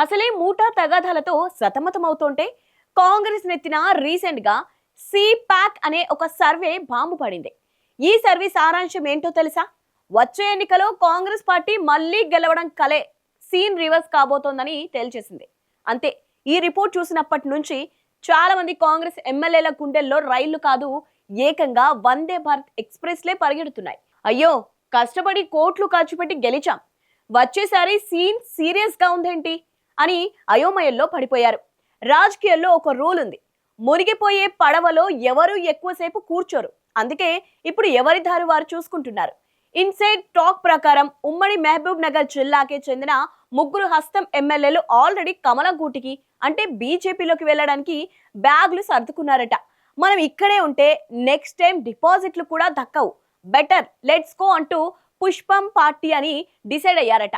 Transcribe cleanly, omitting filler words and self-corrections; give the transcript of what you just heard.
అసలే మూటా తగాదాలతో సతమతమవుతుంటే కాంగ్రెస్ నెత్తిన రీసెంట్ గా సి ప్యాక్ అనే ఒక సర్వే బాంబు పడింది. ఈ సర్వే సారాంశం ఏంటో తెలుసా? వచ్చే ఎన్నికలో కాంగ్రెస్ పార్టీ మళ్ళీ గెలవడం కలే, సీన్ రివర్స్ కాబోతోందని తేల్చేసింది. అంతే. ఈ రిపోర్ట్ చూసినప్పటి నుంచి చాలా మంది కాంగ్రెస్ ఎమ్మెల్యేల గుండెల్లో రైళ్లు కాదు, ఏకంగా వందే భారత్ ఎక్స్ప్రెస్లే పరిగెడుతున్నాయి. అయ్యో, కష్టపడి కోట్లు ఖర్చు పెట్టి గెలిచాం, వచ్చేసారి సీన్ సీరియస్ గా ఉందేంటి అని అయోమయంలో పడిపోయారు. రాజకీయాల్లో ఒక రూల్ ఉంది, మునిగిపోయే పడవలో ఎవరు ఎక్కువసేపు కూర్చోరు. అందుకే ఇప్పుడు ఎవరి దారి వారు చూసుకుంటున్నారు. ఇన్సైడ్ టాక్ ప్రకారం ఉమ్మడి మహబూబ్ నగర్ జిల్లాకే చెందిన ముగ్గురు హస్తం ఎమ్మెల్యేలు ఆల్రెడీ కమలం గూటికి అంటే బీజేపీలోకి వెళ్ళడానికి బ్యాగులు సర్దుకున్నారట. మనం ఇక్కడే ఉంటే నెక్స్ట్ టైం డిపాజిట్లు కూడా దక్కవు, బెటర్ లెట్స్ గో అంటూ పుష్పం పార్టీ అని డిసైడ్ అయ్యారట.